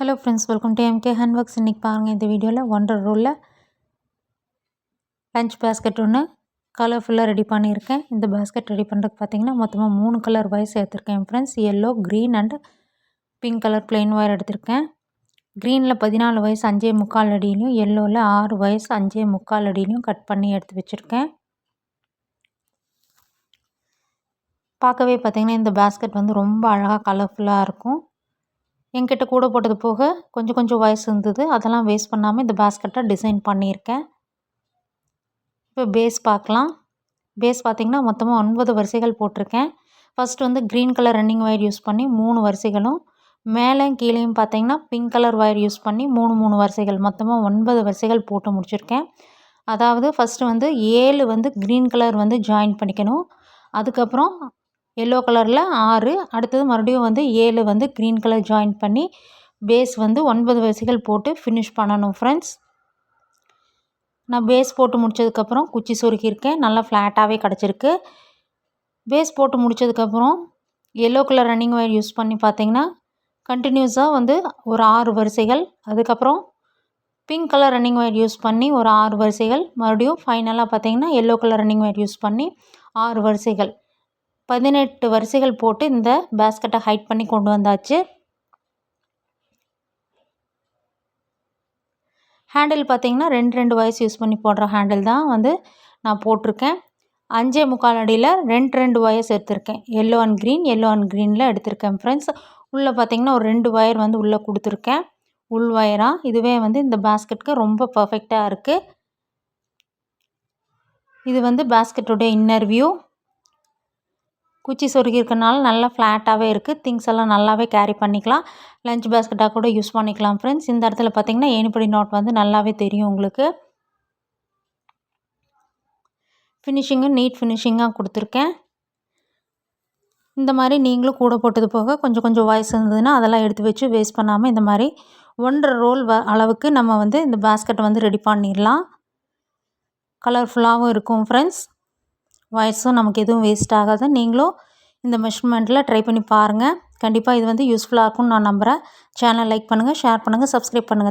Hello friends, welcome to MK handworks. இன்றைக்கி பாருங்கள், இந்த வீடியோவில் ஒன்றரை ரோலில் லஞ்ச் பேஸ்கெட் ஒன்று கலர்ஃபுல்லாக ரெடி பண்ணியிருக்கேன். இந்த பேஸ்கெட் ரெடி பண்ணுறதுக்கு பார்த்தீங்கன்னா மொத்தமாக 3 கலர் வயர்ஸ் எடுத்திருக்கேன் friends. Yellow, green and pink colour plain wire எடுத்திருக்கேன். க்ரீனில் 14 வயசு 5.25 அடியிலையும், எல்லோவில் 6 வயசு 5.25 அடியிலையும் கட் பண்ணி எடுத்து வச்சுருக்கேன். பார்க்கவே பார்த்திங்கன்னா இந்த பேஸ்கெட் வந்து ரொம்ப அழகாக கலர்ஃபுல்லாக இருக்கும். என்கிட்ட கூட போட்டது போக கொஞ்சம் வயசு இருந்தது, அதெல்லாம் வேஸ்ட் பண்ணாமல் இந்த பேஸ்கெட்டை டிசைன் பண்ணியிருக்கேன். இப்போ பேஸ் பார்க்கலாம். பேஸ் பார்த்திங்கன்னா மொத்தமாக 9 வரிசைகள் போட்டிருக்கேன். ஃபஸ்ட்டு வந்து green colour running wire use பண்ணி 3 வரிசைகளும், மேலே கீழேயும் பார்த்திங்கன்னா பிங்க் கலர் ஒயர் யூஸ் பண்ணி 3 வரிசைகள், மொத்தமாக 9 வரிசைகள் போட்டு முடிச்சிருக்கேன். அதாவது ஃபஸ்ட்டு வந்து 7 வந்து க்ரீன் கலர் வந்து ஜாயின் பண்ணிக்கணும். அதுக்கப்புறம் எல்லோ கலரில் 6, அடுத்தது மறுபடியும் வந்து 7 வந்து க்ரீன் கலர் ஜாயின் பண்ணி பேஸ் வந்து 9 வரிசைகள் போட்டு ஃபினிஷ் பண்ணணும் ஃப்ரெண்ட்ஸ். நான் பேஸ் போட்டு முடித்ததுக்கப்புறம் குச்சி சொருக்கியிருக்கேன். நல்லா ஃப்ளாட்டாகவே கிடச்சிருக்கு. பேஸ் போட்டு முடித்ததுக்கப்புறம் yellow colour running wire use பண்ணி பார்த்திங்கன்னா கண்டினியூஸாக வந்து ஒரு 6 வரிசைகள், அதுக்கப்புறம் pink colour running wire use பண்ணி ஒரு 6 வரிசைகள், மறுபடியும் ஃபைனலாக பார்த்திங்கன்னா yellow colour running wire use பண்ணி 6 வரிசைகள், 18 வரிசைகள் போட்டு இந்த பேஸ்கெட்டை ஹைட் பண்ணி கொண்டு வந்தாச்சு. ஹேண்டில் பார்த்திங்கன்னா 2 வயசு யூஸ் பண்ணி போடுற ஹேண்டில் தான் வந்து நான் போட்டிருக்கேன். 5.25 அடியில் 2 வயர்ஸ் எடுத்திருக்கேன். எல்லோ அண்ட் க்ரீனில் எடுத்திருக்கேன் ஃப்ரெண்ட்ஸ். உள்ளே பார்த்திங்கன்னா ஒரு 2 வயர் வந்து உள்ளே கொடுத்துருக்கேன், உள் வயராக. இதுவே வந்து இந்த பேஸ்கெட்டுக்கு ரொம்ப பர்ஃபெக்டாக இருக்குது. இது வந்து பேஸ்கெட்டோடைய இன்னர் வியூ. குச்சி சொருகி இருக்கனால நல்லா ஃப்ளாட்டாகவே இருக்குது. திங்ஸ் எல்லாம் நல்லாவே கேரி பண்ணிக்கலாம். லஞ்ச் பேஸ்கெட்டாக கூட யூஸ் பண்ணிக்கலாம் ஃப்ரெண்ட்ஸ். இந்த இடத்துல பார்த்திங்கன்னா ஏணிப்படி நாட் வந்து நல்லாவே தெரியும் உங்களுக்கு. ஃபினிஷிங்கும் நீட் ஃபினிஷிங்காக கொடுத்துருக்கேன். இந்த மாதிரி நீங்களும் கூட போட்டது போக கொஞ்சம் வயசு இருந்ததுன்னா அதெல்லாம் எடுத்து வச்சு வேஸ்ட் பண்ணாமல் இந்த மாதிரி 1.5 ரோல் அளவுக்கு நம்ம வந்து இந்த பேஸ்கெட்டை வந்து ரெடி பண்ணிடலாம். கலர்ஃபுல்லாகவும் இருக்கும் ஃப்ரெண்ட்ஸ். வயசும் நமக்கு எதுவும் வேஸ்ட் ஆகாது. நீங்களும் இந்த மெஷர்மெண்ட்டில் ட்ரை பண்ணி பாருங்கள். கண்டிப்பாக இது வந்து யூஸ்ஃபுல்லாக இருக்கும்னு நான் நம்புகிறேன். சேனல் லைக் பண்ணுங்கள், ஷேர் பண்ணுங்கள், சப்ஸ்கிரைப் பண்ணுங்கள்.